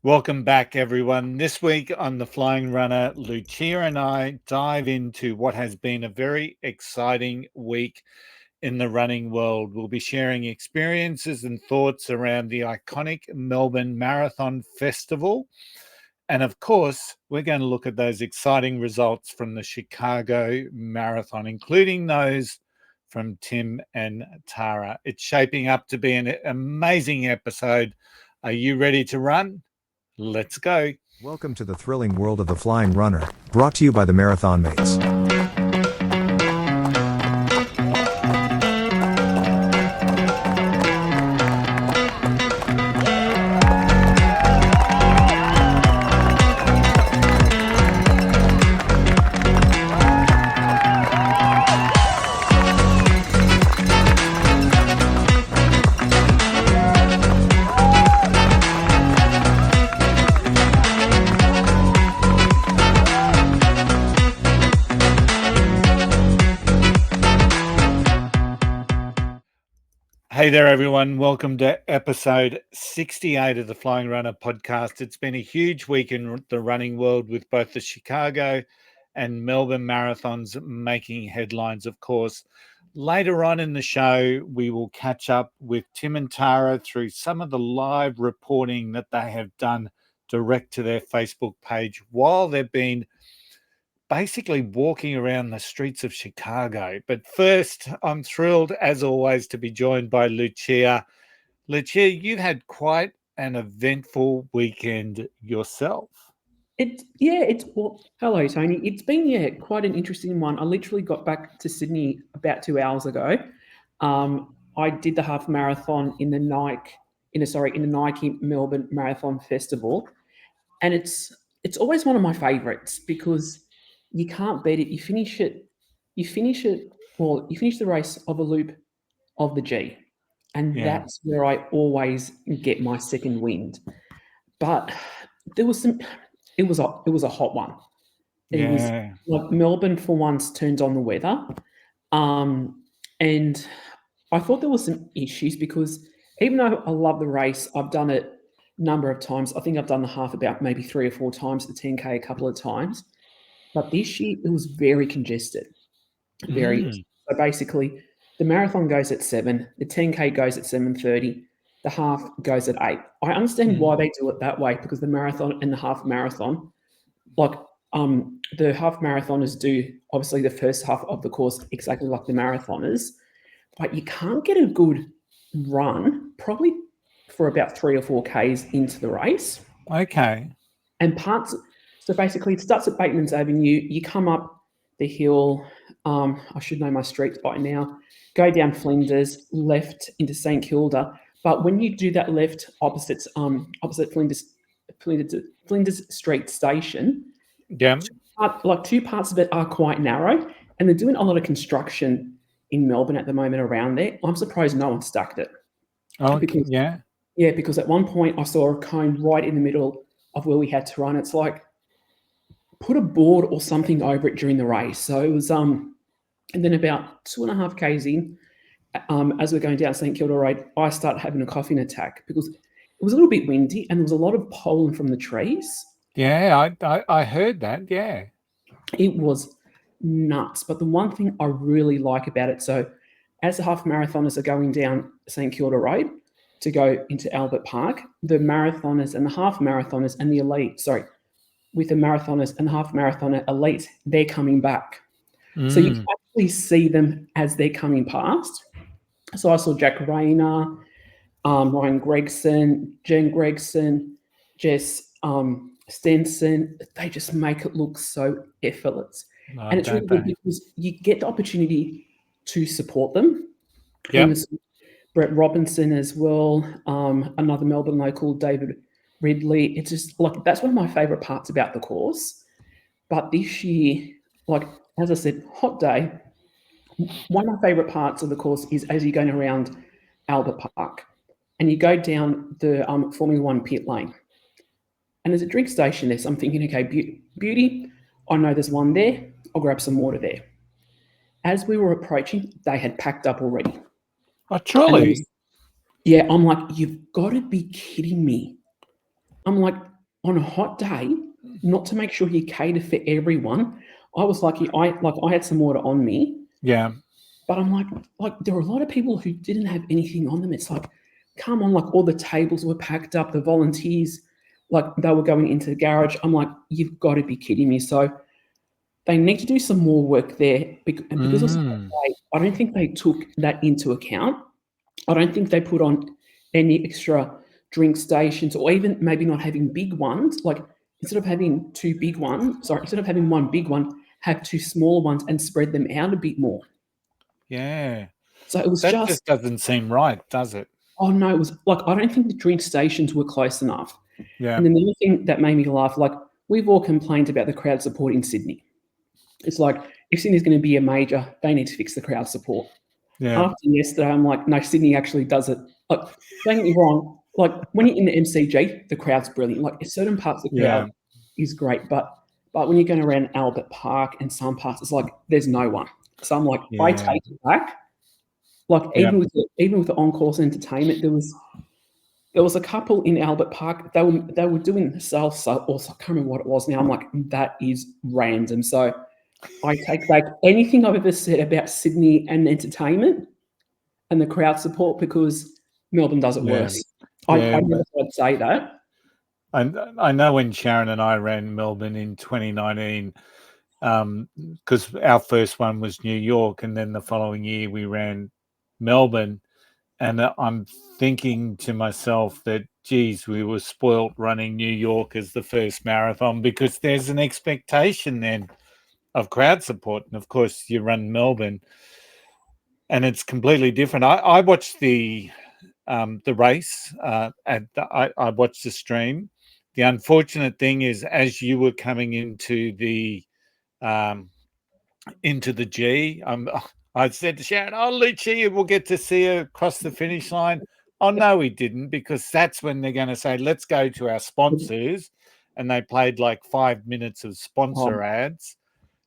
Welcome back, everyone. This week on the Flying RuNR, Lucia and I dive into what has been a very exciting week in the running world. We'll be sharing experiences and thoughts around the iconic Melbourne Marathon Festival. And of course, we're going to look at those exciting results from the Chicago Marathon, including those from Tim and Tara. It's shaping up to be an amazing episode. Are you ready to run? Let's go. Welcome to the thrilling world of the Flying RuNR, brought to you by the Marathon Mates. Hey there, everyone. Welcome to episode 68 of the Flying RuNR podcast. It's been a huge week in the running world with both the Chicago and Melbourne marathons making headlines, of course. Later on in the show, we will catch up with Tim and Tara through some of the live reporting that they have done direct to their Facebook page while they've been basically walking around the streets of Chicago. But first, I'm thrilled, as always, to be joined by Lucia. Lucia, you've had quite an eventful weekend yourself. Hello, Tony. It's been quite an interesting one. I literally got back to Sydney about 2 hours ago. I did the half marathon in the Nike Melbourne Marathon Festival, and it's always one of my favourites because you can't beat it. You finish the race of a loop of the G, and that's where I always get my second wind. But it was a hot one. It was like Melbourne for once turned on the weather. And I thought there were some issues because even though I love the race, I've done it a number of times. I think I've done the half about maybe 3 or 4 times, the 10K a couple of times. But this year, it was very congested. So basically, the marathon goes at 7, the 10K goes at 7:30, the half goes at 8. I understand why they do it that way because the marathon and the half marathon, the half marathoners do obviously the first half of the course exactly like the marathoners, but you can't get a good run probably for about 3 or 4 Ks into the race. Okay. And so basically it starts at Bateman's Avenue, you come up the hill, I should know my streets by now, go down Flinders, left into St Kilda. But when you do that left opposite Flinders Street Station, two parts of it are quite narrow, and they're doing a lot of construction in Melbourne at the moment around there. I'm surprised no one stacked it. Because at one point I saw a cone right in the middle of where we had to run. It's like, put a board or something over it during the race. So it was, and then about 2.5 Ks in, as we're going down St Kilda Road, I started having a coughing attack because it was a little bit windy and there was a lot of pollen from the trees. Yeah, I heard that, yeah. It was nuts. But the one thing I really like about it, so as the half marathoners are going down St Kilda Road to go into Albert Park, the marathoners and the half marathoners and the elite, with the marathoners and the half marathoner elites, they're coming back. So you can actually see them as they're coming past. So I saw Jack Rayner, Ryan Gregson, Jen Gregson, Jess Stenson. They just make it look so effortless. And it's really good because you get the opportunity to support them. Yeah. Brett Robinson as well, another Melbourne local, David Ridley. It's just like, that's one of my favorite parts about the course. But this year, like, as I said, hot day. One of my favorite parts of the course is as you're going around Albert Park and you go down the Formula One pit lane and there's a drink station there. So I'm thinking, okay, beauty, I know there's one there. I'll grab some water there. As we were approaching, they had packed up already. Oh, truly? Yeah, I'm like, you've got to be kidding me. I'm like, on a hot day, not to make sure you cater for everyone. I was lucky. I had some water on me, Yeah. but I'm like there were a lot of people who didn't have anything on them. It's like, come on, like all the tables were packed up, the volunteers, like they were going into the garage. I'm like, you've got to be kidding me. So they need to do some more work there, and because it was late, I don't think they took that into account. I don't think they put on any extra drink stations, or even maybe not having big ones. Like instead of having one big one, have two smaller ones and spread them out a bit more. Yeah. So it was That just, just doesn't seem right, does it? oh no, it was like, I don't think the drink stations were close enough. Yeah. And then the other thing that made me laugh, like we've all complained about the crowd support in Sydney. It's like, if Sydney's going to be a major, they need to fix the crowd support. Yeah. After yesterday, I'm like, no, Sydney actually does it. Like, don't get me wrong, like when you're in the MCG, the crowd's brilliant. Like certain parts of the crowd is great, but when you're going around Albert Park and some parts, it's like there's no one. So I'm like, I Yeah. take it back. Like even with the on-course entertainment, there was a couple in Albert Park. They were doing salsa, or I can't remember what it was now. I'm like, that is random. So I take back anything I've ever said about Sydney and entertainment and the crowd support, because Melbourne does it worse. I never thought I'd say that. I know when Sharon and I ran Melbourne in 2019, because our first one was New York, and then the following year we ran Melbourne. And I'm thinking to myself that, geez, we were spoilt running New York as the first marathon, because there's an expectation then of crowd support. And of course, you run Melbourne and it's completely different. I watched the race, and I watched the stream. The unfortunate thing is, as you were coming into the G, I said to Sharon, "Oh, Lucia, we'll get to see her across the finish line." Oh no, we didn't, because that's when they're going to say, "Let's go to our sponsors," and they played like 5 minutes of sponsor ads.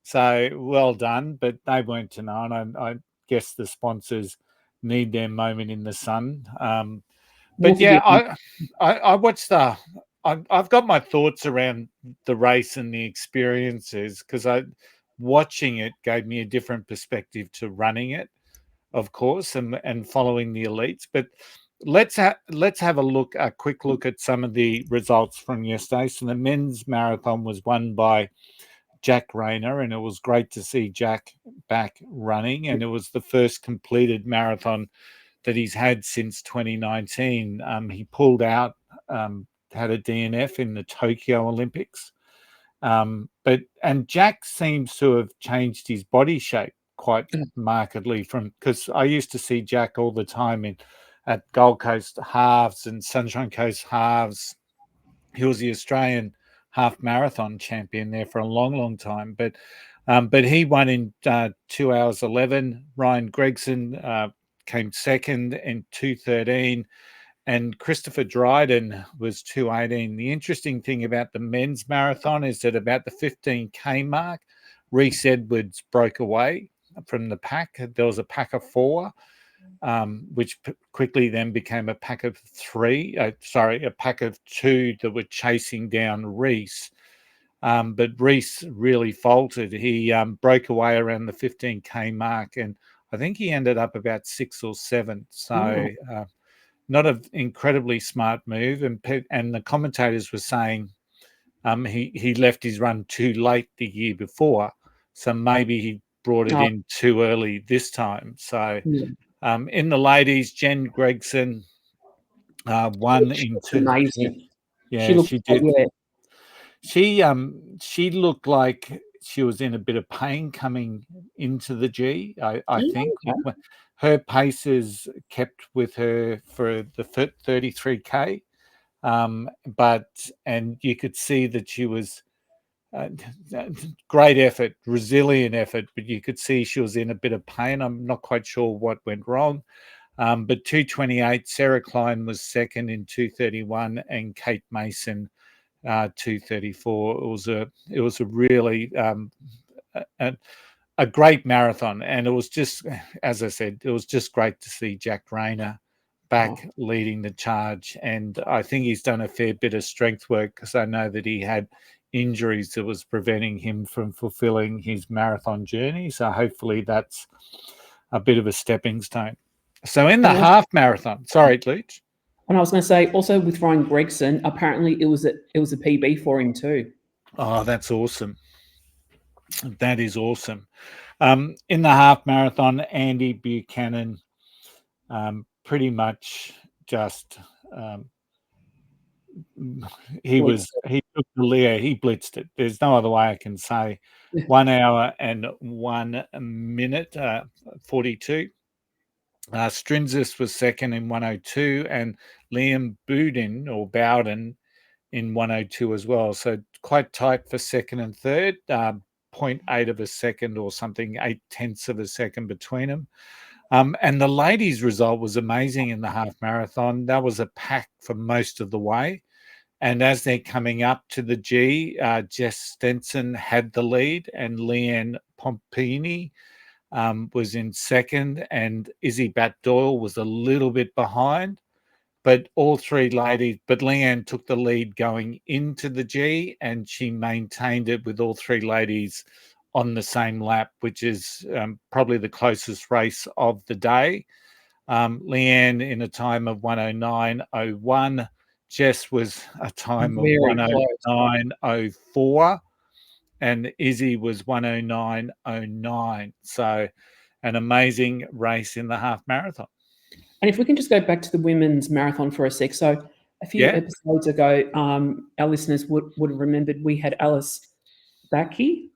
So well done, but they weren't to know, and I guess the sponsors need their moment in the sun. But yeah, I watched the. I've got my thoughts around the race and the experiences, because watching it gave me a different perspective to running it, of course, and following the elites. But let's have a quick look at some of the results from yesterday. So the men's marathon was won by Jack RuNR, and it was great to see Jack back running, and it was the first completed marathon that he's had since 2019. He pulled out, had a DNF in the Tokyo Olympics. But Jack seems to have changed his body shape quite markedly, because I used to see Jack all the time at Gold Coast halves and Sunshine Coast halves. He was the Australian half marathon champion there for a long, long time. But he won in 2 hours 11. Ryan Gregson came second in 2:13. And Christopher Dryden was 2:18. The interesting thing about the men's marathon is that about the 15K mark, Reese Edwards broke away from the pack. There was a pack of four, which quickly then became a pack of a pack of two that were chasing down Reese. But Reese really faltered. He broke away around the 15K mark, and I think he ended up about 6 or 7. So not an incredibly smart move. And the commentators were saying he left his run too late the year before, so maybe he brought it in too early this time. So in the ladies, Jen Gregson won into. Amazing. Yeah, she did. She looked like she was in a bit of pain coming into the G. I think her paces kept with her for the 33K, and you could see that she was great effort, resilient effort, but you could see she was in a bit of pain. I'm not quite sure what went wrong. But 2:28, Sarah Klein was second in 2:31, and Kate Mason 2:34. It was a really a great marathon, and it was just, as I said, it was just great to see Jack RuNR back leading the charge. And I think he's done a fair bit of strength work, because I know that he had injuries that was preventing him from fulfilling his marathon journey. So hopefully that's a bit of a stepping stone. So in the half marathon, sorry, Luch. And I was going to say, also with Ryan Gregson, apparently it was a PB for him too. Oh, that's awesome. That is awesome. In the half marathon, Andy Buchanan pretty much just he took the lead. He blitzed it. There's no other way I can say. 1 hour and 1 minute 42. Strinzis was second in 102, and Liam Bowden in 102 as well. So quite tight for second and third. 0.8 of a second or something, 0.8 of a second between them. And the ladies' result was amazing in the half marathon. That was a pack for most of the way. And as they're coming up to the G, Jess Stenson had the lead, and Leanne Pompini was in second, and Izzy Bat-Doyle was a little bit behind. But all three ladies, but Leanne took the lead going into the G, and she maintained it with all three ladies on the same lap, which is probably the closest race of the day. Leanne in a time of 109.01. Jess was a time of 109.04, and Izzy was 109.09. So an amazing race in the half marathon. And if we can just go back to the women's marathon for a sec. So a few episodes ago, our listeners would have remembered we had Alice Backey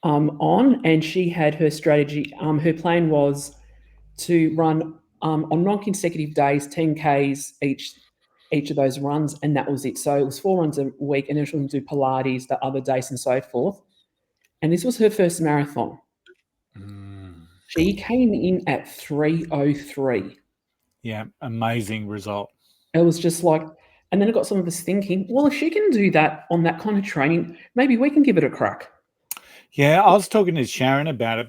on, and she had her strategy. Her plan was to run on non-consecutive days, 10Ks each of those runs, and that was it. So it was 4 runs a week, and then she was going to do Pilates the other days and so forth. And this was her first marathon. She came in at 3:03. Yeah, amazing result. It was just like, and then it got some of us thinking, well, if she can do that on that kind of training, maybe we can give it a crack. Yeah, I was talking to Sharon about it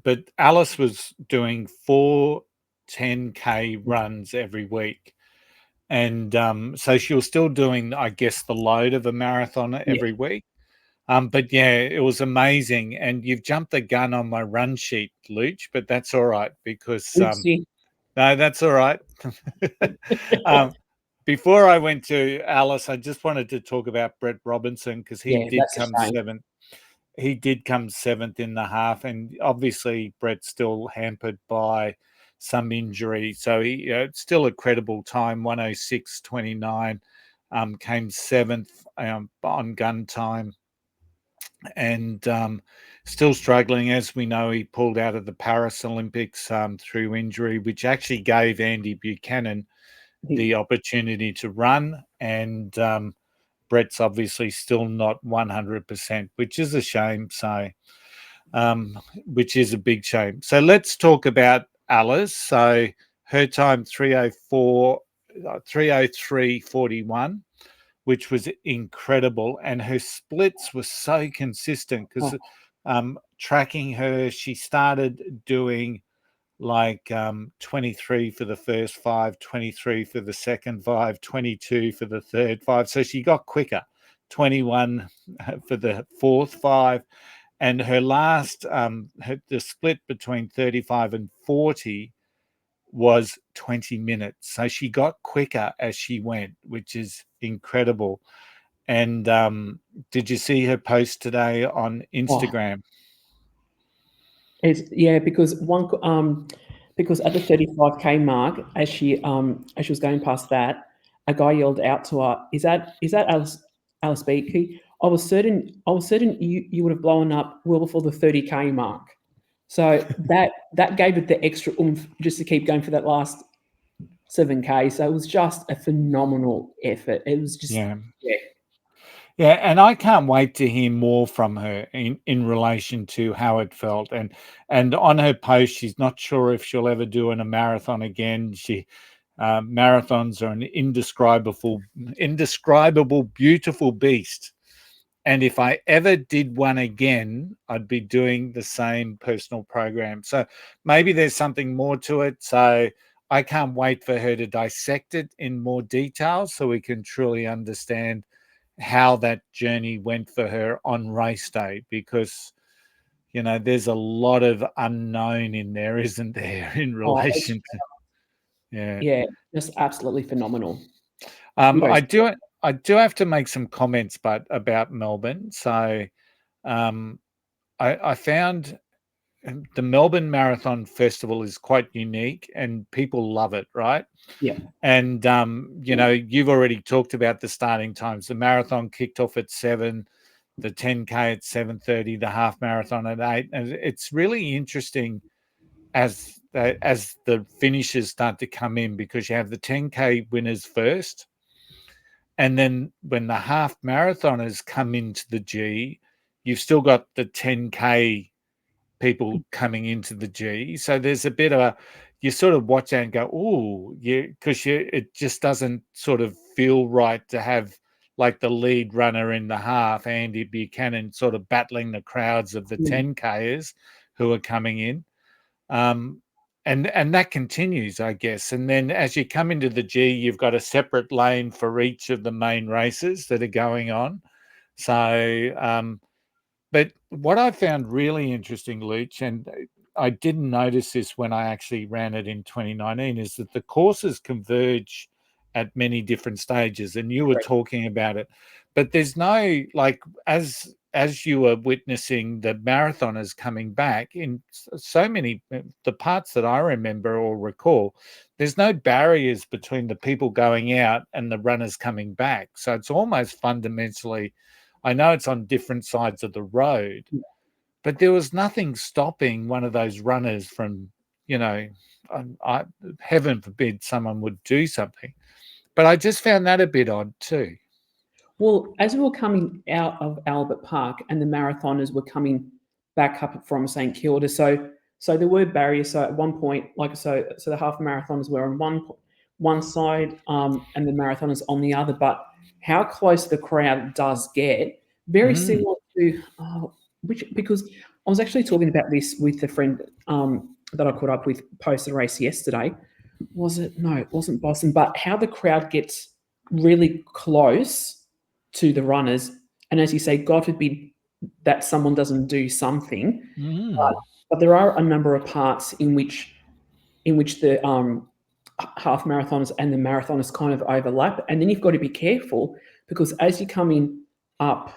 but Alice was doing 4 10K runs every week. And so she was still doing, I guess, the load of a marathon every week. But yeah, it was amazing. And you've jumped the gun on my run sheet, Luch, but that's all right, because no, that's all right. Before I went to Alice, I just wanted to talk about Brett Robinson, because he did come seventh. He did come seventh in the half, and obviously Brett's still hampered by some injury. So he still a credible time, 106.29, came seventh on gun time, and still struggling. As we know, he pulled out of the Paris Olympics through injury, which actually gave Andy Buchanan the opportunity to run, and Brett's obviously still not 100%, which is a shame. So, which is a big shame. So let's talk about Alice. So her time 3:03.41, which was incredible, and her splits were so consistent, because tracking her, she started doing like 23 for the first 5, 23 for the second 5, 22 for the third 5. So she got quicker, 21 for the fourth 5. And her last, the split between 35 and 40 was 20 minutes. So she got quicker as she went, which is incredible. And did you see her post today on Instagram? Because because at the 35K mark, as she was going past that, a guy yelled out to her, "Is that Alice Beakey?" I was certain you would have blown up well before the 30K mark. So that gave it the extra oomph just to keep going for that last 7K. So it was just a phenomenal effort. It was just Yeah, and I can't wait to hear more from her in relation to how it felt. And on her post, she's not sure if she'll ever do a marathon again. Marathons are an indescribable, beautiful beast. And if I ever did one again, I'd be doing the same personal program. So maybe there's something more to it. So I can't wait for her to dissect it in more detail so we can truly understand how that journey went for her on race day, because there's a lot of unknown in there, isn't there, in relation to yeah, just absolutely phenomenal. I do have to make some comments about Melbourne. So I found the Melbourne Marathon Festival is quite unique and people love it, right? Yeah. And you've already talked about the starting times. The marathon kicked off at 7, the 10K at 7:30, the half marathon at 8. And it's really interesting as the finishes start to come in, because you have the 10K winners first. And then when the half marathoners come into the G, you've still got the 10K people coming into the G. So there's a bit of you sort of watch that and go, oh, yeah, because it just doesn't sort of feel right to have like the lead runner in the half, Andy Buchanan, sort of battling the crowds of the 10Kers who are coming in. And that continues, I guess. And then as you come into the G, you've got a separate lane for each of the main races that are going on. So, but what I found really interesting, Luch, and I didn't notice this when I actually ran it in 2019, is that the courses converge at many different stages, and you were talking about it. But there's no, like, as you were witnessing the marathoners coming back in so many, the parts that I remember or recall, there's no barriers between the people going out and the runners coming back. So it's almost fundamentally, I know it's on different sides of the road, but there was nothing stopping one of those runners from, heaven forbid someone would do something. But I just found that a bit odd too. Well, as we were coming out of Albert Park and the marathoners were coming back up from St Kilda, so there were barriers. So at one point, so the half marathoners were on one side, and the marathoners on the other. But how close the crowd does get, very similar to because I was actually talking about this with a friend that I caught up with post the race yesterday. Was it? No, it wasn't Boston. But how the crowd gets really close to the runners, and as you say, God forbid that someone doesn't do something, but there are a number of parts in which the half marathoners and the marathoners kind of overlap, and then you've got to be careful, because as you're coming up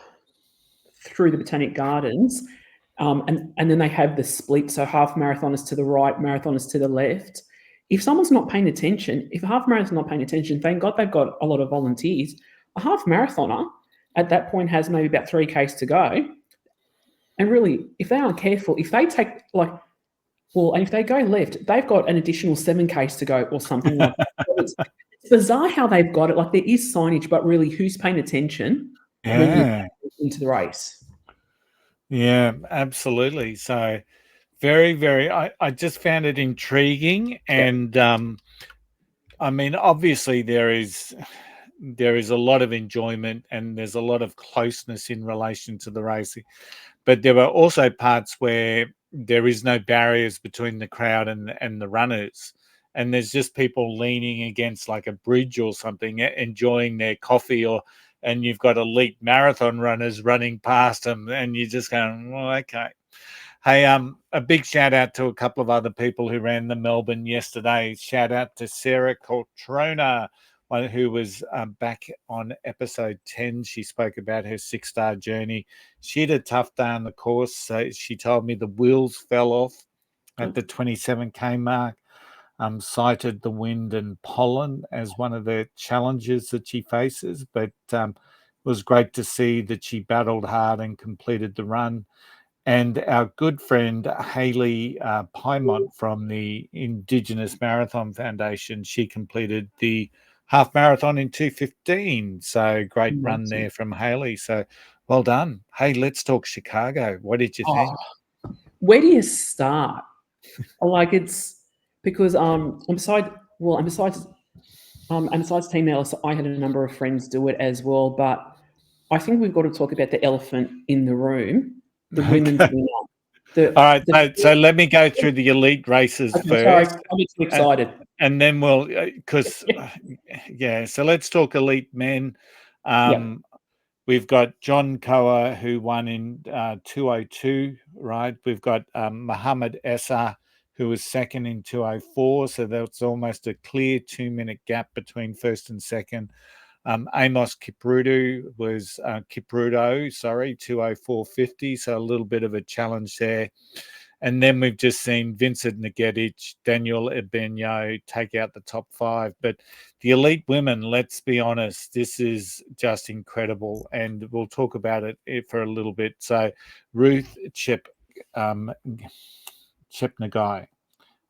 through the Botanic Gardens, and then they have the split, so half marathoners to the right, marathoners to the left. If someone's not paying attention, if a half marathon's not paying attention, thank God they've got a lot of volunteers. A half marathoner at that point has maybe about 3Ks to go. And really, if they aren't careful, if they take and if they go left, they've got an additional 7Ks to go or something like that. It's bizarre how they've got it. Like, there is signage, but really, who's paying attention when you're into the race? Yeah, absolutely. So very, very, I just found it intriguing. And I mean, obviously there is a lot of enjoyment and there's a lot of closeness in relation to the racing, but there were also parts where there is no barriers between the crowd and the runners, and there's just people leaning against like a bridge or something, enjoying their coffee, and you've got elite marathon runners running past them, and you're just going, well, okay. Hey, a big shout out to a couple of other people who ran the Melbourne yesterday. Shout out to Sarah Coltrona, who was back on episode 10. She spoke about her 6-star journey. She had a tough day on the course. So she told me the wheels fell off at the 27K mark. Cited the wind and pollen as one of the challenges that she faces, but it was great to see that she battled hard and completed the run. And our good friend Hayley Pymont from the Indigenous Marathon Foundation, she completed the half marathon in 2:15. So great run there from Hayley. So well done. Hey, let's talk Chicago. What did you think? Where do you start? It's because besides Team Ellis, I had a number of friends do it as well. But I think we've got to talk about the elephant in the room. The women's winner. All right, so let me go through the elite races first. Sorry, I'm too excited. and then we'll, because, so let's talk elite men. Yeah. We've got John Koa, who won in 2:02, right? We've got Muhammad Essa, who was second in 2:04. So that's almost a clear 2-minute gap between first and second. Amos Kipruto, 2:04.50. So a little bit of a challenge there. And then we've just seen Vincent Ngetic, Daniel Ebenyo take out the top 5. But the elite women, let's be honest, this is just incredible. And we'll talk about it for a little bit. So Ruth Chepngai,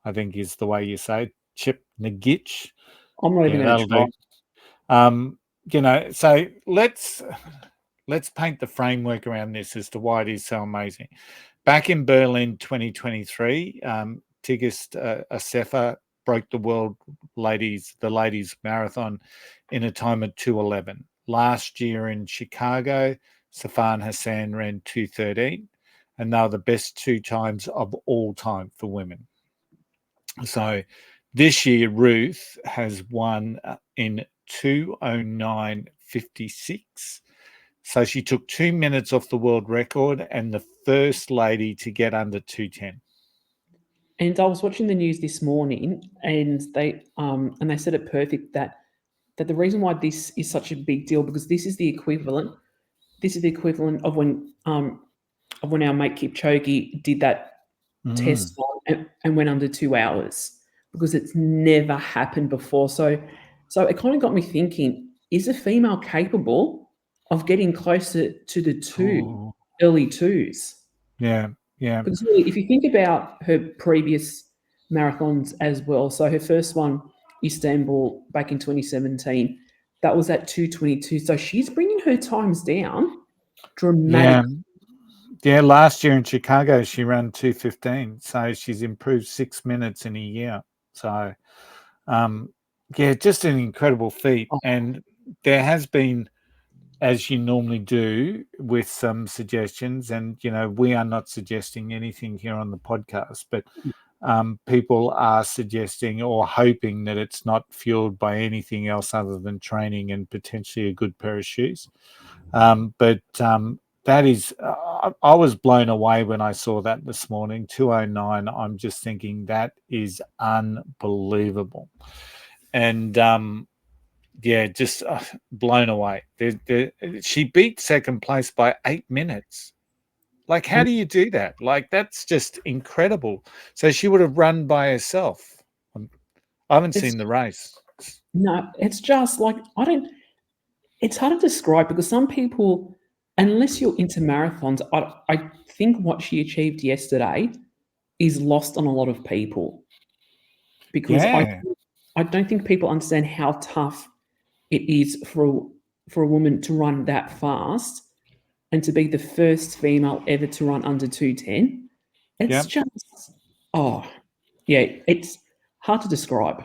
I think is the way you say it. Chepngetich. I'm not even going to try. So let's paint the framework around this as to why it is so amazing. Back in Berlin 2023, Tigist Assefa broke the ladies marathon in a time of 2:11. Last year in Chicago, Safan Hassan ran 2:13, and they were the best 2 times of all time for women. So this year, Ruth has won in 2:09.56. So she took 2 minutes off the world record and the first lady to get under 2:10. And I was watching the news this morning, and they said it perfect that the reason why this is such a big deal, because this is the equivalent of when our mate Kipchoge did that test and went under 2 hours, because it's never happened before. So it kind of got me thinking: is a female capable of getting closer to the early 2s? Yeah. Because really, if you think about her previous marathons as well, so her first one, Istanbul, back in 2017, that was at 2:22. So she's bringing her times down dramatically. Yeah, last year in Chicago, she ran 2:15. So she's improved 6 minutes in a year. So, just an incredible feat. And there has been, as you normally do, with some suggestions, and we are not suggesting anything here on the podcast, but people are suggesting or hoping that it's not fueled by anything else other than training and potentially a good pair of shoes. But that is, I was blown away when I saw that this morning, 2:09. I'm just thinking that is unbelievable. And just blown away. She beat second place by 8 minutes. Like, how do you do that? Like, that's just incredible. So she would have run by herself. I haven't seen the race. No, it's just like, it's hard to describe, because some people, unless you're into marathons, I think what she achieved yesterday is lost on a lot of people, because I don't think people understand how tough it is for a woman to run that fast and to be the first female ever to run under 2:10. It's just, it's hard to describe.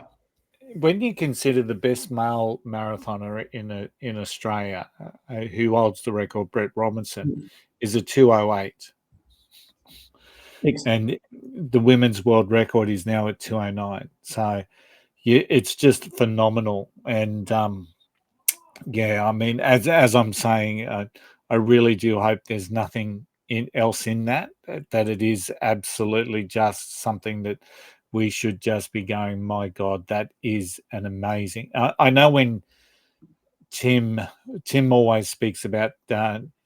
When you consider the best male marathoner in Australia, who holds the record, Brett Robinson, is a 2:08. And the women's world record is now at 2:09. So it's just phenomenal. And I mean, as I'm saying, I really do hope there's nothing else in that it is absolutely just something that we should just be going, my God, that is an amazing. I know when Tim always speaks about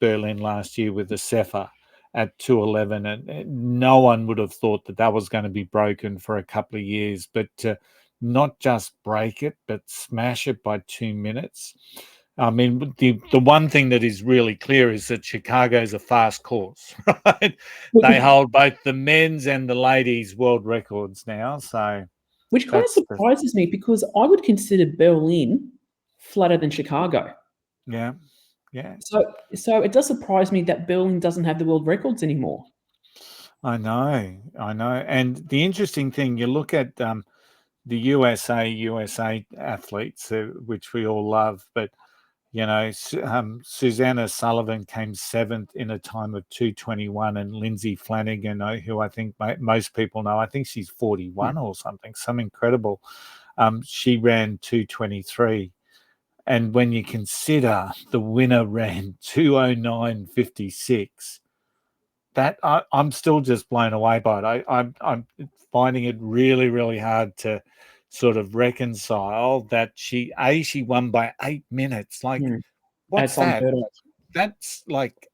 Berlin last year with the Cepha at 2:11, and no one would have thought that was going to be broken for a couple of years, but to not just break it, but smash it by 2 minutes. I mean, the one thing that is really clear is that Chicago is a fast course, right? They hold both the men's and the ladies' world records now. So, which kind of surprises me, because I would consider Berlin flatter than Chicago. Yeah. So it does surprise me that Berlin doesn't have the world records anymore. I know. And the interesting thing, you look at the USA athletes, which we all love, but Susanna Sullivan came 7th in a time of 2:21, and Lindsay Flanagan, who I think most people know, I think she's 41 or something, some incredible. She ran 2:23. And when you consider the winner ran 2:09.56, that I'm still just blown away by it. I'm finding it really, really hard to sort of reconcile that she won by 8 minutes. Like, what's That's that? unheard of. That's like,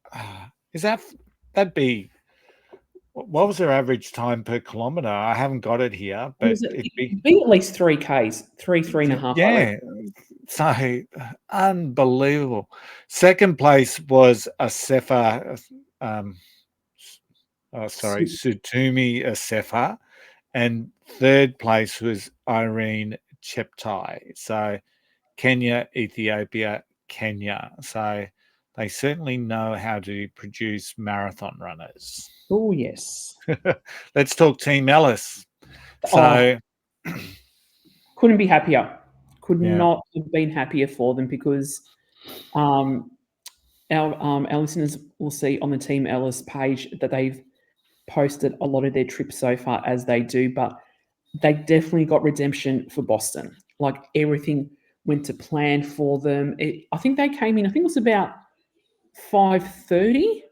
that'd be, what was her average time per kilometre? I haven't got it here, but it'd be, It'd be at least 3Ks, three and a half, I reckon. so unbelievable. Second place was Asefa, Sutumi Asefa, and third place was Irene Cheptai. So Kenya, Ethiopia, Kenya. So they certainly know how to produce marathon runners. Oh, yes. Let's talk Team Ellis. Oh, So couldn't be happier. Could Yeah. not have been happier for them because our listeners will see on the Team Ellis page that they've posted a lot of their trips so far, as they do, but they definitely got redemption for Boston. Like, everything went to plan for them. I think they came in, I think it was about 5:30.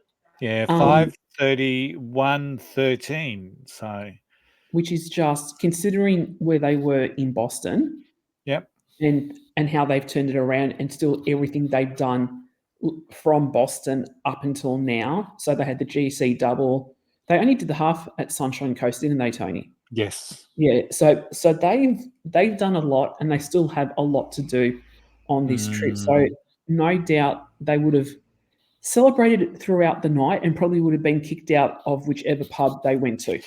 yeah, 5:30, 1:13. So Which is just, considering where they were in Boston, yep. and how they've turned it around, and still everything they've done from Boston up until now. So they had the GC double. They only did the half at Sunshine Coast, didn't they, Tony? Yes. Yeah. So they've done a lot, and they still have a lot to do on this trip. So no doubt they would have celebrated throughout the night and probably would have been kicked out of whichever pub they went to.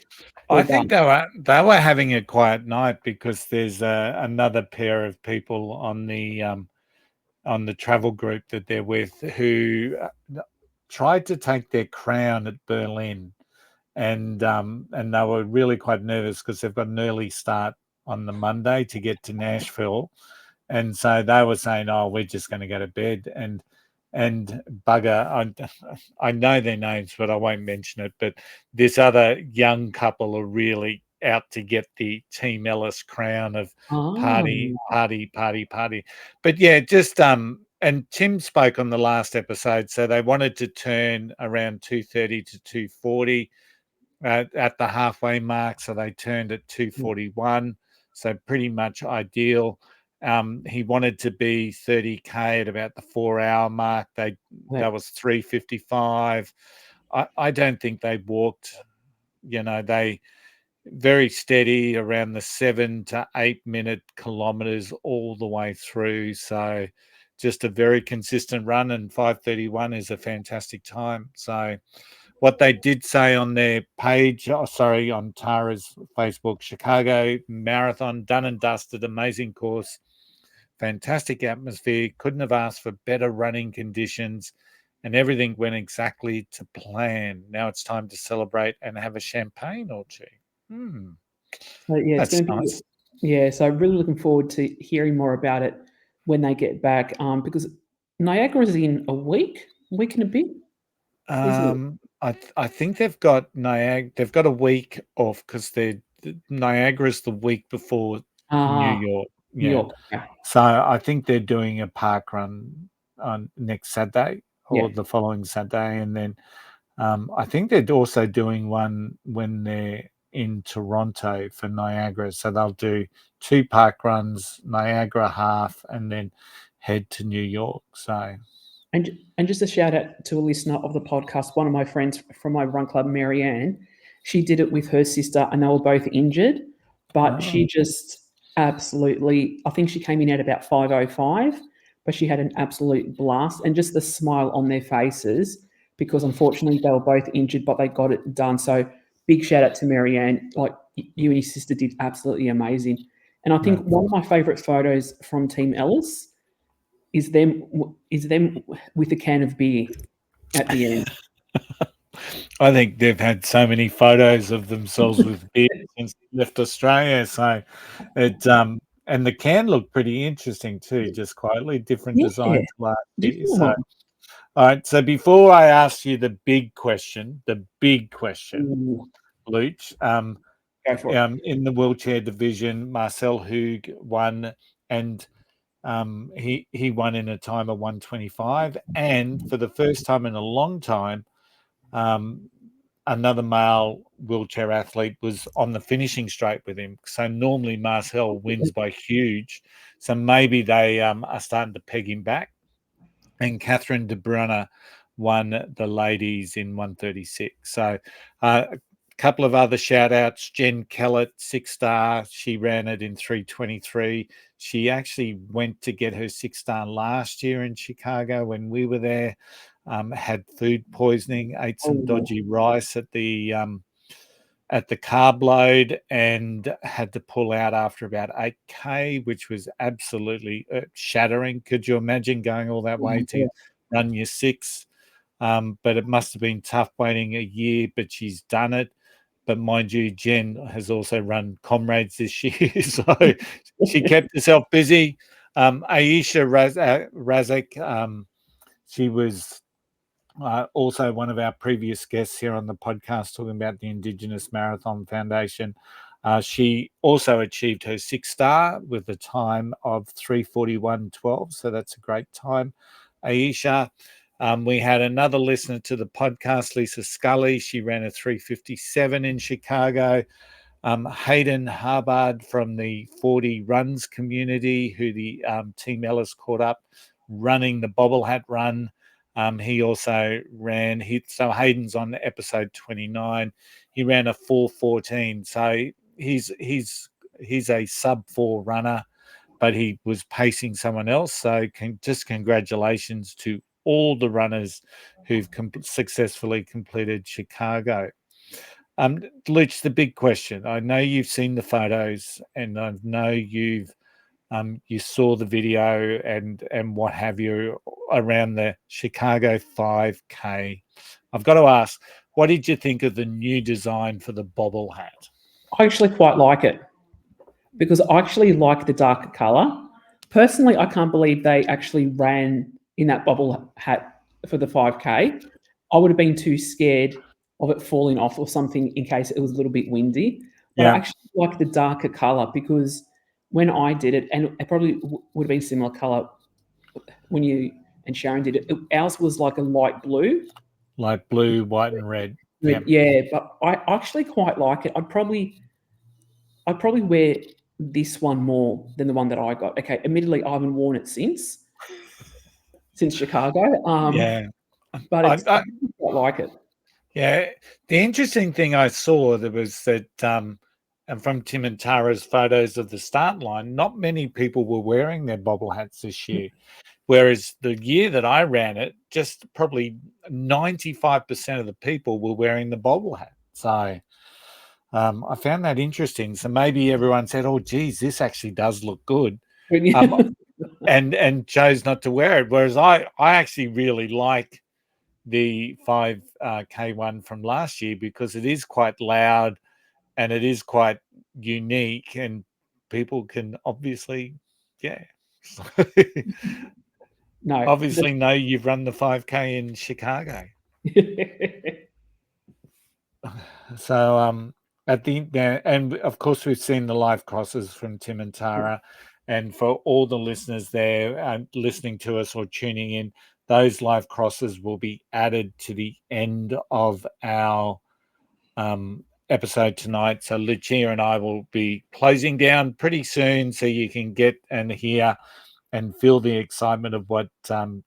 I think they were having a quiet night because there's another pair of people on the travel group that they're with who tried to take their crown at Berlin, and they were really quite nervous because they've got an early start on the Monday to get to Nashville, and so they were saying, "Oh, we're just going to go to bed." And bugger, I know their names, but I won't mention it. But this other young couple are really out to get the Team Ellis crown of party. But yeah, just and Tim spoke on the last episode, so they wanted to turn around 2:30 to 2:40 at the halfway mark, so they turned at 2:41, so pretty much ideal. He wanted to be 30K at about the 4 hour mark. That was 3:55. I don't think they walked, they very steady around the 7 to 8 minute kilometers all the way through. So just a very consistent run, and 5:31 is a fantastic time. So what they did say on their page, on Tara's Facebook, Chicago Marathon, done and dusted, amazing course, fantastic atmosphere, couldn't have asked for better running conditions, and everything went exactly to plan. Now it's time to celebrate and have a champagne or two. So yeah, it's going to be nice. Yeah, so really looking forward to hearing more about it when they get back. Because Niagara is in a week and a bit. I think they've got Niagara. They've got a week off because Niagara's the week before New York. New York. Yeah. So I think they're doing a park run on next Saturday or the following Saturday, and then I think they're also doing one when they're in Toronto for Niagara. So they'll do 2 park runs, Niagara half, and then head to New York. So. And just a shout out to a listener of the podcast, one of my friends from my run club, Marianne. She did it with her sister, and they were both injured, but she just absolutely, I think she came in at about 5:05, but she had an absolute blast, and just the smile on their faces, because unfortunately they were both injured, but they got it done. So big shout out to Marianne. Like, you and your sister did absolutely amazing. And I think one of my favorite photos from Team Ellis is them with a can of beer at the end. I think they've had so many photos of themselves with beer since they left Australia. So it and the can looked pretty interesting too, just quietly different design to last year. So, all right. So before I ask you the big question, Luch, Go for it. in the wheelchair division. Marcel Hug won, and he won in a time of 1:25. And for the first time in a long time, another male wheelchair athlete was on the finishing straight with him. So normally Marcel wins by huge. So maybe they are starting to peg him back. And Catherine de Bruyne won the ladies in 1:36. So a couple of other shout outs. Jen Kellett, 6-star. She ran it in 3:23. She actually went to get her 6-star last year in Chicago when we were there. Had food poisoning, ate some dodgy rice at the carb load, and had to pull out after about 8K, which was absolutely shattering. Could you imagine going all that way to run your 6? But it must have been tough waiting a year, but she's done it. But mind you, Jen has also run Comrades this year, so she kept herself busy. Aisha Razak, she was also one of our previous guests here on the podcast talking about the Indigenous Marathon Foundation. She also achieved her 6-star with a time of 3:41.12, so that's a great time. Aisha. We had another listener to the podcast, Lisa Scully. She ran a 3:57 in Chicago. Hayden Harbard from the 40 Runs community, who the Team Ellis caught up running the Bobble Hat Run. He also ran. So Hayden's on episode 29. He ran a 4:14. So he's a sub-4 runner, but he was pacing someone else. So just congratulations to all the runners who've successfully completed Chicago. Luch, the big question. I know you've seen the photos, and I know you saw the video and what have you around the Chicago 5K. I've got to ask, what did you think of the new design for the bobble hat? I actually quite like it because I actually like the darker color. Personally, I can't believe they actually ran in that bobble hat for the 5K. I would have been too scared of it falling off or something in case it was a little bit windy. But I actually like the darker color because when I did it, and it probably would have been similar color when you and Sharon did it, ours was like a light blue. Like blue, white, and red. Yeah, but I actually quite like it. I'd probably wear this one more than the one that I got. Okay, admittedly, I haven't worn it since Chicago. But I quite like it. Yeah, the interesting thing I saw there was that, and from Tim and Tara's photos of the start line, not many people were wearing their bobble hats this year. Whereas the year that I ran it, just probably 95% of the people were wearing the bobble hat. So I found that interesting. So maybe everyone said, "Oh, geez, this actually does look good," and chose not to wear it. Whereas I actually really like the 5K one from last year because it is quite loud and it is quite unique, and people can obviously, no, obviously know you've run the 5K in Chicago. So at the and of course we've seen the live crosses from Tim and Tara, and for all the listeners there listening to us or tuning in, those live crosses will be added to the end of our episode tonight. So Lucia and I will be closing down pretty soon, so you can get and hear and feel the excitement of what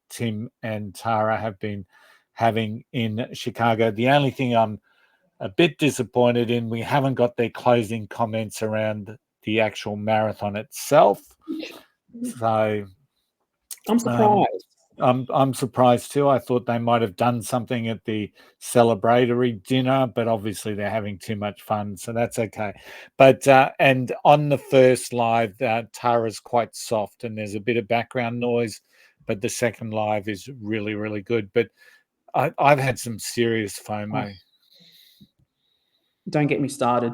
Tim and Tara have been having in Chicago. The only thing I'm a bit disappointed in, we haven't got their closing comments around the actual marathon itself. So I'm surprised. I'm surprised too. I thought they might have done something at the celebratory dinner, but obviously they're having too much fun, so that's okay. But and on the first live, Tara's quite soft and there's a bit of background noise, but the second live is really, really good. But I've had some serious FOMO. Don't get me started.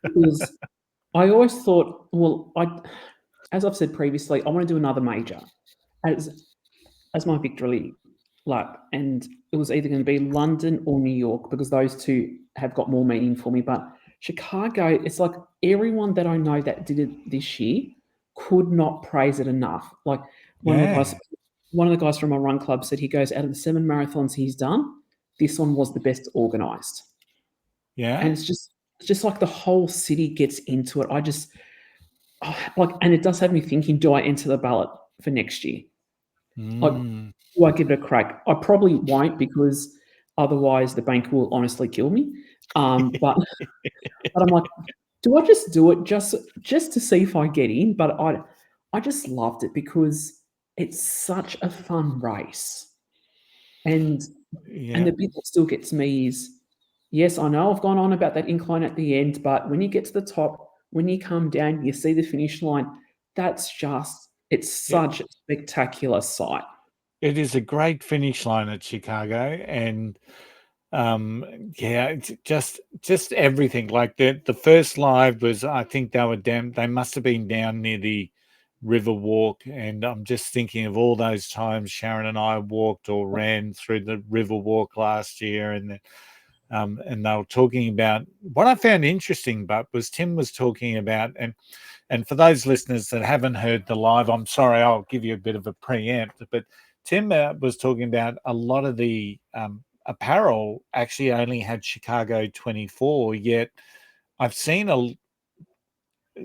Because I always thought, well, as I've said previously, I want to do another major as my victory lap, and it was either going to be London or New York because those two have got more meaning for me. But Chicago, it's like everyone that I know that did it this year could not praise it enough. Like one of the guys from my run club said, he goes, out of the 7 marathons he's done, this one was the best organized. Yeah. And it's just like the whole city gets into it. And it does have me thinking, do I enter the ballot for next year? Like, do I give it a crack? I probably won't, because otherwise the bank will honestly kill me. But I'm like, do I just do it just to see if I get in? But I just loved it because it's such a fun race. And the bit that still gets me is, yes, I know I've gone on about that incline at the end, but when you get to the top, when you come down, you see the finish line. It's such a spectacular sight. It is a great finish line at Chicago, and it's just everything. Like the first live was, I think they must have been down near the river walk, and I'm just thinking of all those times Sharon and I walked or ran through the river walk last year, and they were talking about, what I found interesting, but was Tim was talking about, and for those listeners that haven't heard the live, I'm sorry, I'll give you a bit of a preempt, but Tim was talking about a lot of the apparel actually only had Chicago 24, yet I've seen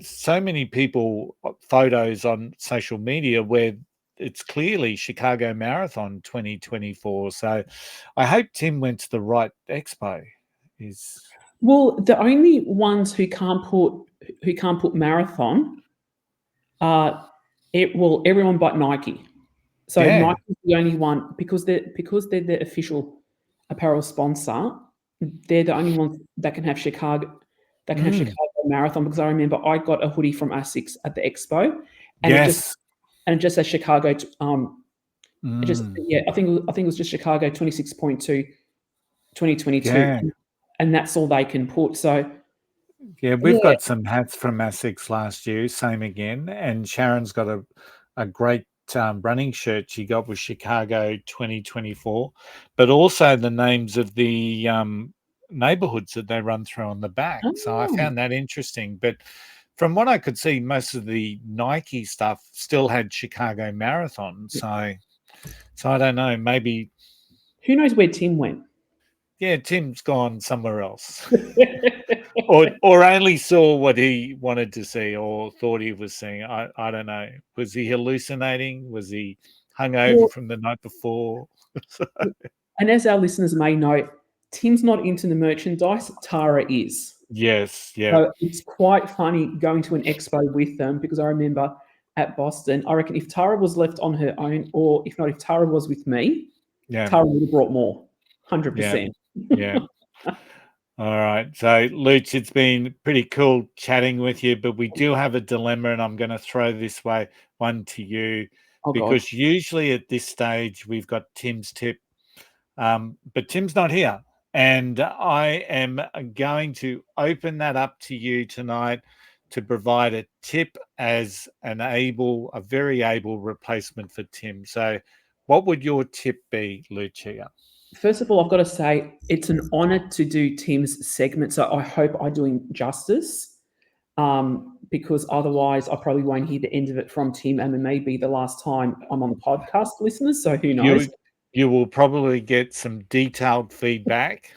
so many people photos on social media where it's clearly Chicago Marathon 2024. So I hope Tim went to the right expo. Well, the only ones who can't put marathon everyone but Nike. So Nike's the only one, because they're the official apparel sponsor. They're the only ones that can have Chicago Marathon, because I remember I got a hoodie from Asics at the expo, and it just says Chicago. I think it was just Chicago 26.2 2022, and that's all they can put. So we've got some hats from Asics last year, same again, and Sharon's got a great running shirt she got with Chicago 2024, but also the names of the neighborhoods that they run through on the back. So I found that interesting. But from what I could see, most of the Nike stuff still had Chicago Marathon. So I don't know, maybe. Who knows where Tim went? Yeah, Tim's gone somewhere else. or only saw what he wanted to see or thought he was seeing. I don't know. Was he hallucinating? Was he hungover from the night before? And as our listeners may know, Tim's not into the merchandise. Tara is. Yes, yeah. So it's quite funny going to an expo with them, because I remember at Boston, I reckon if Tara was left on her own, or if not, if Tara was with me, Tara would have brought more, 100%. Yeah. All right. So, Luch, it's been pretty cool chatting with you, but we do have a dilemma, and I'm going to throw this one to you, because usually at this stage we've got Tim's tip, but Tim's not here, and I am going to open that up to you tonight to provide a tip as a very able replacement for Tim. So, what would your tip be, Lucia? First of all, I've got to say it's an honor to do Tim's segment, so I hope I do him justice, because otherwise I probably won't hear the end of it from Tim, and it may be the last time I'm on the podcast, listeners, so who knows? You will probably get some detailed feedback.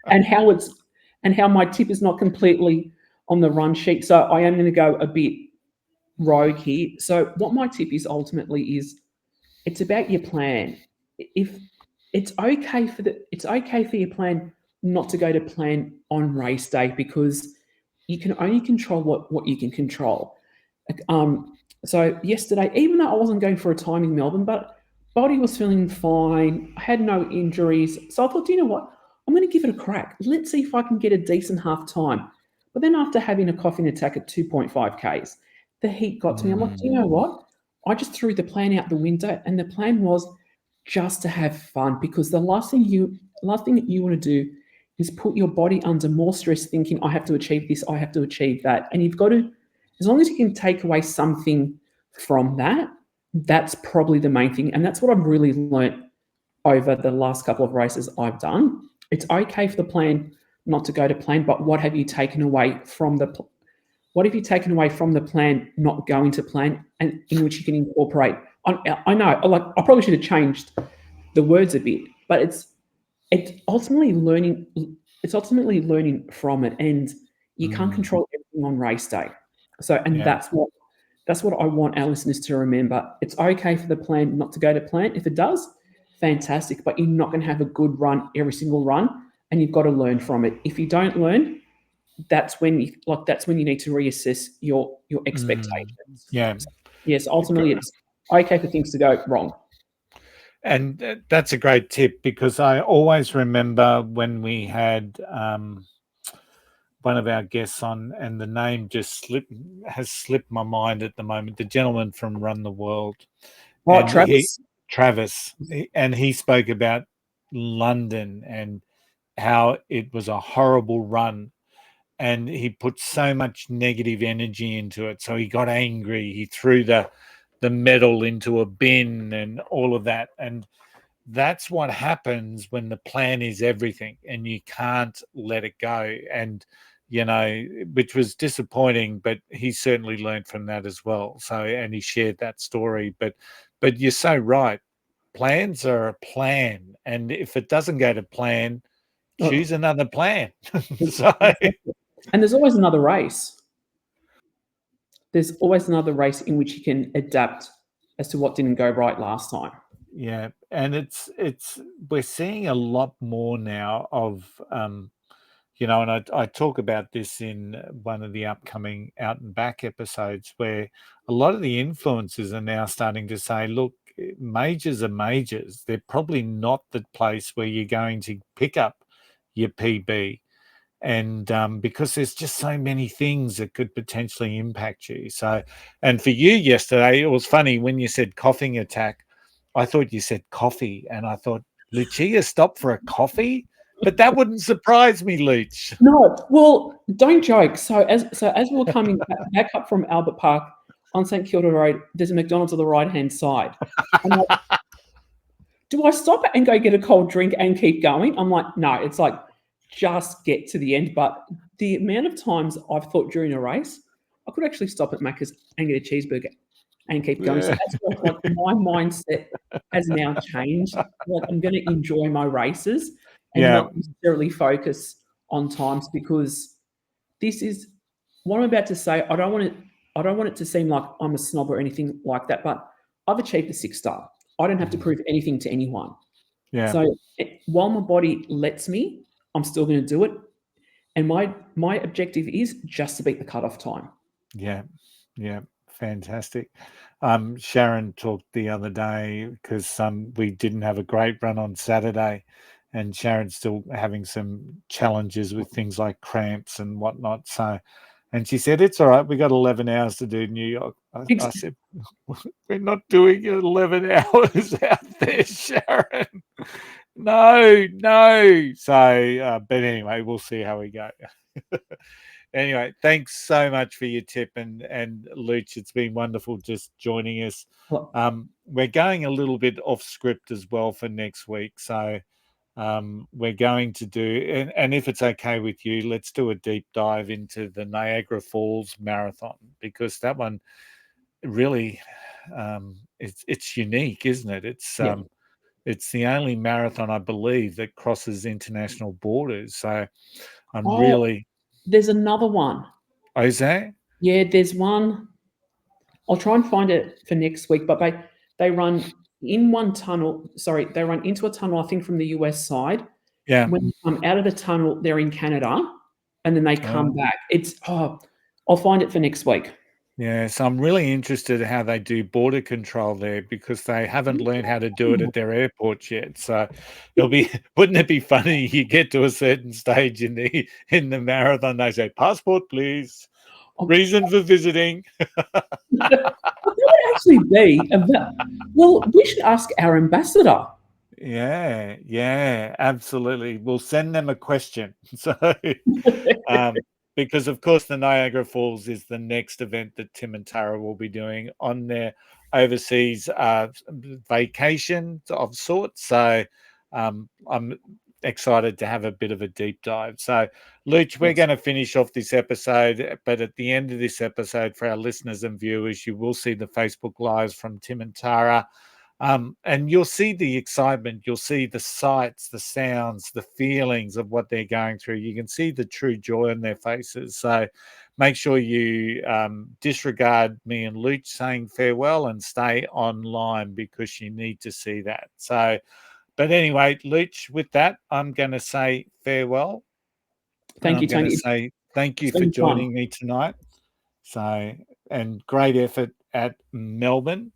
and how my tip is not completely on the run sheet, so I am going to go a bit rogue here. So what my tip is ultimately is, it's about your plan. If it's okay for your plan not to go to plan on race day, because you can only control what you can control. So yesterday, even though I wasn't going for a time in Melbourne, but body was feeling fine, I had no injuries, so I thought, you know what, I'm going to give it a crack. Let's see if I can get a decent half time. But then after having a coughing attack at 2.5 Ks, the heat got to me. I'm like, do you know what? I just threw the plan out the window, and the plan was just to have fun, because the last thing that you want to do is put your body under more stress, thinking, I have to achieve this, I have to achieve that. And you've got to, as long as you can take away something from that, that's probably the main thing. And that's what I've really learnt over the last couple of races I've done. It's okay for the plan not to go to plan, but what have you taken away from the plan not going to plan, and in which you can incorporate? I know, like, I probably should have changed the words a bit, but it's ultimately learning. It's ultimately learning from it, and you can't control everything on race day. So, and that's what I want our listeners to remember. It's okay for the plan not to go to plan. If it does, fantastic, but you're not going to have a good run every single run, and you've got to learn from it. If you don't learn, that's when you need to reassess your expectations. Yeah. So, yes, ultimately it's okay for things to go wrong. And that's a great tip, because I always remember when we had one of our guests on, and the name just has slipped my mind at the moment, the gentleman from Run the World. Oh, And Travis, and he spoke about London and how it was a horrible run, and he put so much negative energy into it. So he got angry. He threw the medal into a bin and all of that. And that's what happens when the plan is everything and you can't let it go. And, which was disappointing, but he certainly learned from that as well. So, and he shared that story. But you're so right. Plans are a plan. And if it doesn't go to plan, choose another plan. So, and there's always another race. There's always another race in which you can adapt as to what didn't go right last time. Yeah, and we're seeing a lot more now of and I talk about this in one of the upcoming Out and Back episodes, where a lot of the influencers are now starting to say, look, majors are majors. They're probably not the place where you're going to pick up your PB. And because there's just so many things that could potentially impact you. So, and for you yesterday, it was funny when you said coughing attack. I thought you said coffee, and I thought, Lucia stopped for a coffee? But that wouldn't surprise me, Luch. No, well, don't joke. So as we were coming back up from Albert Park on St Kilda Road, there's a McDonald's on the right-hand side. I'm like, do I stop and go get a cold drink and keep going? I'm like, no, it's like, just get to the end. But the amount of times I've thought during a race, I could actually stop at Macca's and get a cheeseburger and keep going. So that's like my mindset has now changed. Like, I'm going to enjoy my races and not necessarily focus on times, because this is what I'm about to say. I don't want it to seem like I'm a snob or anything like that, but I've achieved a 6-star. I don't have to prove anything to anyone. Yeah. So while my body lets me, I'm still going to do it. And my objective is just to beat the cutoff time. Yeah. Yeah. Fantastic. Sharon talked the other day, because we didn't have a great run on Saturday, and Sharon's still having some challenges with things like cramps and whatnot. So, and she said, it's all right, we got 11 hours to do New York. I said, we're not doing 11 hours out there, Sharon. No. So, but anyway, we'll see how we go. Anyway, thanks so much for your tip, and Luch, it's been wonderful just joining us. We're going a little bit off script as well for next week, so we're going to do, and if it's okay with you, let's do a deep dive into the Niagara Falls Marathon, because that one really, it's unique, isn't it? It's the only marathon, I believe, that crosses international borders. So I'm really. There's another one. Oh, is there? Yeah, there's one. I'll try and find it for next week, but they run in one tunnel. Sorry, they run into a tunnel, I think, from the US side. Yeah. When they come out of the tunnel, they're in Canada, and then they come back. I'll find it for next week. Yeah, so I'm really interested in how they do border control there, because they haven't learned how to do it at their airports yet. So wouldn't it be funny? You get to a certain stage in the marathon, they say, passport, please. Reason for visiting. That would actually be well, we should ask our ambassador. Yeah, absolutely. We'll send them a question. So, because of course the Niagara Falls is the next event that Tim and Tara will be doing on their overseas vacation of sorts. So, I'm excited to have a bit of a deep dive. So, Luch, we're going to finish off this episode, but at the end of this episode, for our listeners and viewers, you will see the Facebook Lives from Tim and Tara. And you'll see the excitement, you'll see the sights, the sounds, the feelings of what they're going through. You can see the true joy in their faces. So make sure you disregard me and Luch saying farewell and stay online, because you need to see that. So, but anyway, Luch, with that, I'm going to say farewell. Thank you, Tony. I'm going to say thank you for joining me tonight. So, and great effort at Melbourne.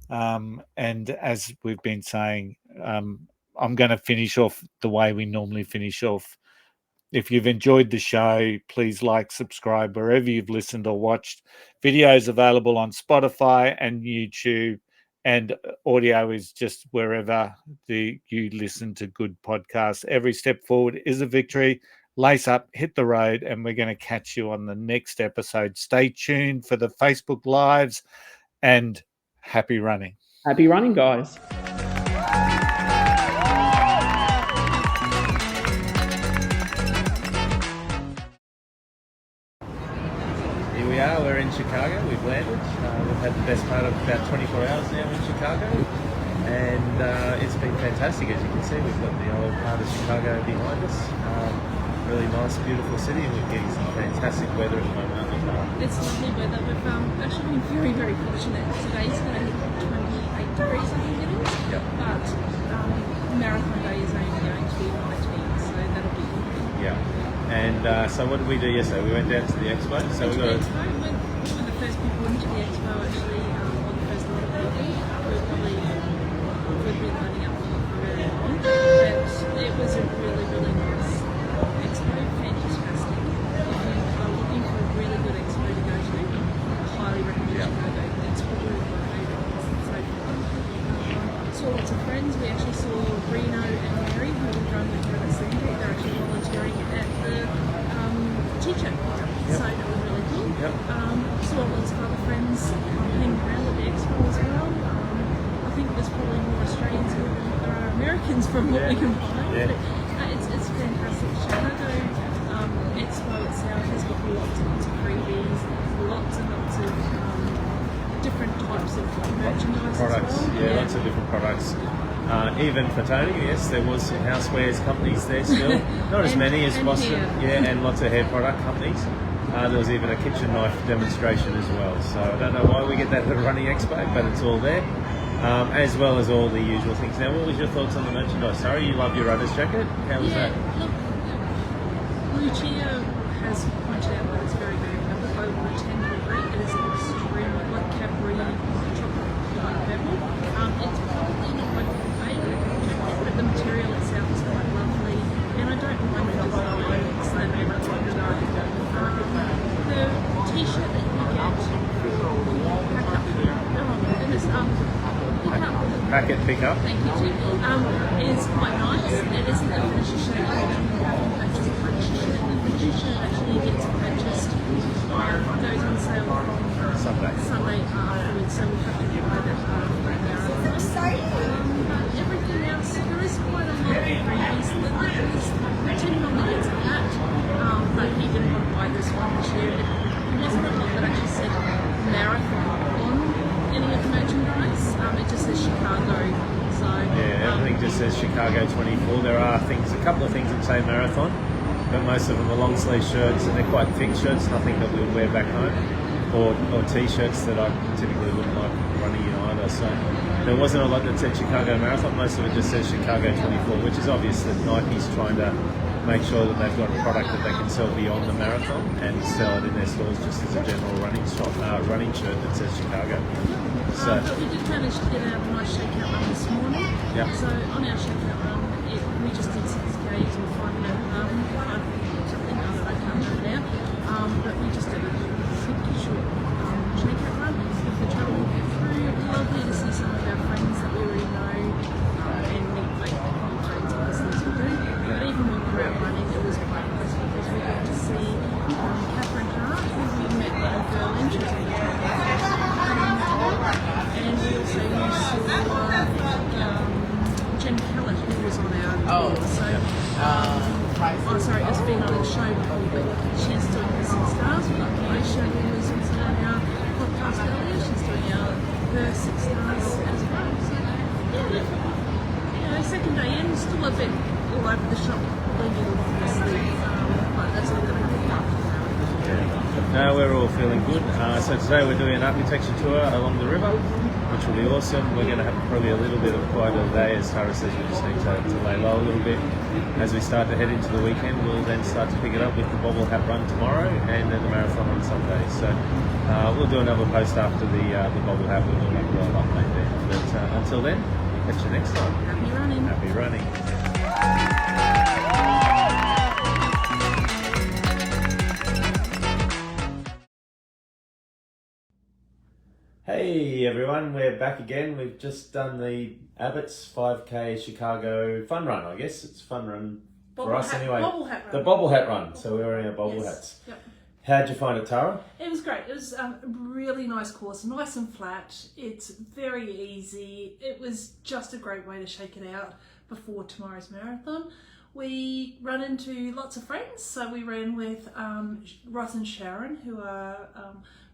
And as we've been saying, I'm going to finish off the way we normally finish off. If you've enjoyed the show, please like, subscribe wherever you've listened or watched. Videos available on Spotify and YouTube, and audio is just wherever you listen to good podcasts. Every step forward is a victory. Lace up, hit the road, and we're going to catch you on the next episode. Stay tuned for the Facebook Lives, and happy running. Happy running, guys. Here we are, we're in Chicago, we've landed. We've had the best part of about 24 hours now in Chicago, and it's been fantastic. As you can see, we've got the old part of Chicago behind us. Really nice, beautiful city, and we're getting some fantastic weather at the moment. It's lovely weather. We've actually been very, very fortunate. Today's going to hit 28 degrees, I think it is. Yep. But marathon day is only going to be 19, so that'll be good. Yeah. And so what did we do yesterday? We went down to the expo. So we got Expo. We were the first people into the expo, actually, on the first lot of people. We've been lining up for really long. But it was a really, really nice expo. Fantastic. If you are looking for a really good expo to go to, I highly recommend Chicago. It's probably one of my favourites so far. Saw lots of friends. We actually saw Reno and Mary, who we run with her at Centre. They're actually volunteering at the teacher. So that was really cool. Yep. Saw lots of other friends hanging around at the expo as well. I think there's probably more Australians here than there are Americans from what we can find. Yeah. But it's fantastic. Chicago expo itself has got lots and lots of freebies, lots and lots of different types of merchandise products, as well. lots of different products. Even for Tony, yes, there was some housewares companies there still. Not as many as Boston, and lots of hair product companies. There was even a kitchen knife demonstration as well. So I don't know why we get that at a running expo, but it's all there. As well as all the usual things. Now, what was your thoughts on the merchandise? Sorry, you love your runner's jacket? How was that? Look, Lucia has pointed out that it's very, very good. I would tend to agree. It is extremely like Capri chocolate like purple. It's probably not my favourite jacket, but the material itself is quite lovely, and I don't mind the design. It's the marathon design. The t-shirt that you get, pack up. Oh my goodness. Packet pickup. Thank you, Jim. Is quite nice. It isn't a finisher shirt. You can purchase a finisher shirt. The finisher shirt actually gets purchased, goes on sale from Sunday afterwards, so we'll have to buy that everything else, there is quite a lot of freebies. The Tim normally gets a hat, but he didn't want to buy this one this year. It wasn't a lot that actually said marathon on any of the merchandise. It just says Chicago. So everything just says Chicago 24. There are a couple of things that say marathon, but most of them are long sleeve shirts, and they're quite thick shirts, nothing that we would wear back home, or t-shirts that I typically wouldn't like running in either. So there wasn't a lot that said Chicago Marathon. Most of it just says Chicago 24, which is obvious that Nike's trying to make sure that they've got a product that they can sell beyond the marathon and sell it in their stores just as a general running shirt that says Chicago. So but we did manage to get out a nice shakeout run this morning. Yeah. So on our shakeout run, we just did 6 Ks or 5 minute something, I can't remember now. But we just did a short shakeout run. If the travel will get through, lovely to see some of our friends that we already know and meet like new friends and listeners we do. But even when we were out running, it was quite nice because we got to see Catherine Hart, who we met at a girl entry on the and we also saw Jen Kellett, who was on our tour. So, it's been on a show before, but she's doing the 6 stars. We've got Lucia who was also on our podcast earlier. She's doing her 6 stars as well. So, second day in, still a bit all over the shop, leaving obviously, but that's not going to happen after now. No, we're all feeling good. So today we're doing an architecture tour along the river, which will be awesome. We're going to have probably a little bit of a quieter day, as Tara says. We just need to lay low a little bit. As we start to head into the weekend, we'll then start to pick it up with the bobble hat run tomorrow and then the marathon on Sunday. So we'll do another post after the bobble hat. We'll do a little update there. But until then, catch you next time. Happy running. Happy running. Hey everyone, we're back again. We've just done the Abbotts 5K Chicago fun run, I guess. It's fun run for us anyway. Bobble hat run. The bobble hat run. So we're wearing our bobble hats. Yep. How'd you find it, Tara? It was great. It was a really nice course, nice and flat. It's very easy. It was just a great way to shake it out before tomorrow's marathon. We ran into lots of friends. So we ran with Ross and Sharon, who are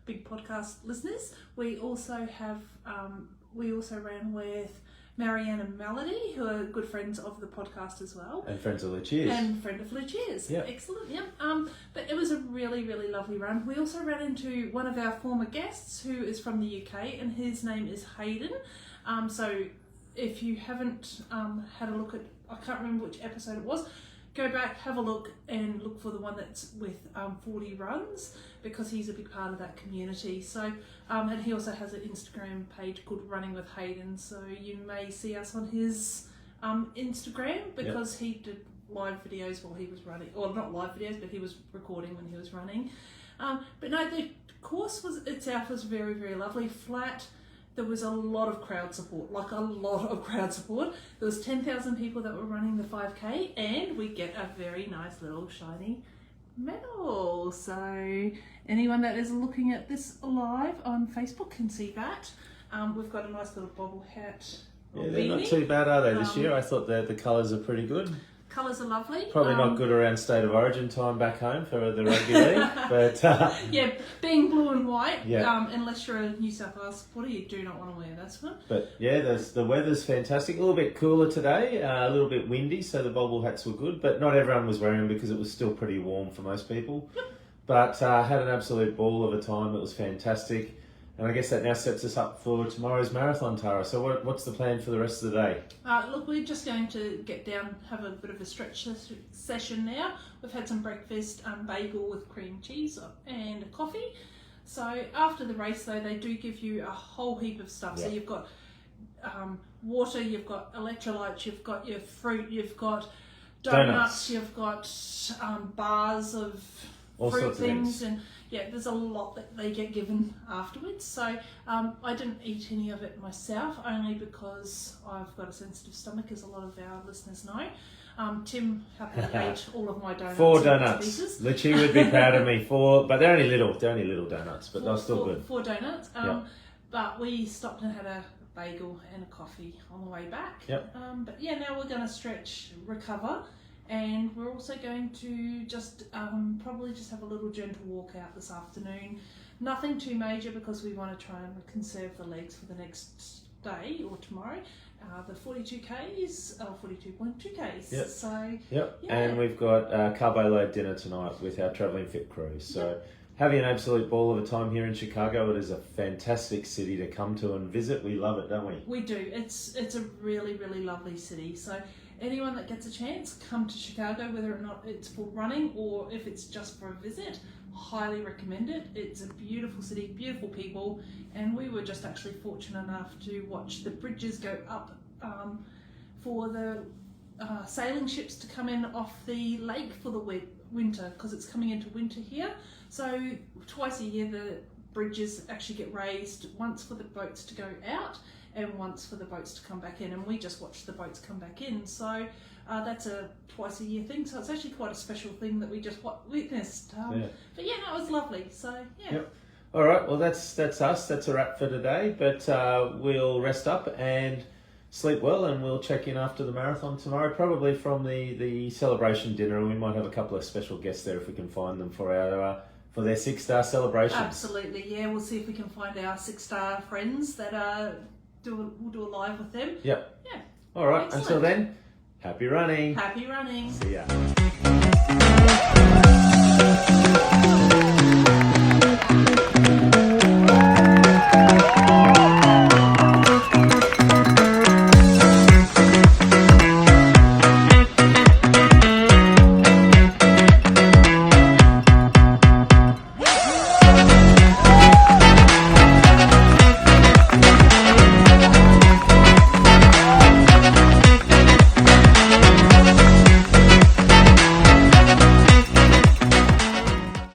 big podcast listeners. We also ran with Marianne and Melody, who are good friends of the podcast as well. And friends of Lucia's. And friend of Lucia's. Yeah. Excellent, yeah. But it was a really, really lovely run. We also ran into one of our former guests who is from the UK, and his name is Hayden. So if you haven't had a look at, I can't remember which episode it was, go back, have a look, and look for the one that's with 40 Runs, because he's a big part of that community. So, and he also has an Instagram page called Running with Hayden, so you may see us on his Instagram, because he did live videos while he was running, or not live videos, but he was recording when he was running. But no, the course itself was very, very lovely, flat. There was a lot of crowd support, like a lot of crowd support. There was 10,000 people that were running the 5K, and we get a very nice little shiny medal. So anyone that is looking at this live on Facebook can see that. We've got a nice little bobble hat. Yeah, they're not too bad, are they, this year? I thought the colours are pretty good. Colours are lovely. Probably not good around State of Origin time back home for the rugby league, but yeah, being blue and white. Unless you're a New South Wales supporter, you do not want to wear this one. But yeah, the weather's fantastic. A little bit cooler today, a little bit windy, so the bobble hats were good. But not everyone was wearing them because it was still pretty warm for most people. Yep. But had an absolute ball of a time. It was fantastic. And I guess that now sets us up for tomorrow's marathon, Tara. So what's the plan for the rest of the day? Look, we're just going to get down, have a bit of a stretch session now. We've had some breakfast, bagel with cream cheese and a coffee. So after the race, though, they do give you a whole heap of stuff. Yeah. So you've got water, you've got electrolytes, you've got your fruit, you've got donuts. You've got bars of all fruit things, and yeah, there's a lot that they get given afterwards. So I didn't eat any of it myself, only because I've got a sensitive stomach, as a lot of our listeners know. Tim happily ate all of my donuts. 4 donuts. Lucia would be proud of me. 4, but they're only little donuts, but they're still good. 4 donuts. But we stopped and had a bagel and a coffee on the way back. Yep. But yeah, now we're going to stretch, recover. And we're also going to just probably just have a little gentle walk out this afternoon. Nothing too major, because we want to try and conserve the legs for the next day or tomorrow. The 42Ks, 42.2Ks. Yep. So, yep. Yeah. And we've got carbo load dinner tonight with our Travelling Fit crew. So having an absolute ball of a time here in Chicago. It is a fantastic city to come to and visit. We love it, don't we? We do. It's a really, really lovely city. So anyone that gets a chance, come to Chicago, whether or not it's for running or if it's just for a visit, highly recommend it. It's a beautiful city, beautiful people, and we were just actually fortunate enough to watch the bridges go up for the sailing ships to come in off the lake for the winter, because it's coming into winter here. So twice a year the bridges actually get raised, once for the boats to go out and once for the boats to come back in, and we just watched the boats come back in. So that's a twice a year thing, so it's actually quite a special thing that we just witnessed. But yeah, no, it was lovely. So yeah. Yep. All right, well that's us. That's a wrap for today, but we'll rest up and sleep well, and we'll check in after the marathon tomorrow, probably from the celebration dinner, and we might have a couple of special guests there if we can find them for our for their 6-star celebration. Absolutely, yeah. We'll see if we can find our 6-star friends that we'll do a live with them. Yep. Yeah. All right. Excellent. Until then, happy running. Happy running. See ya.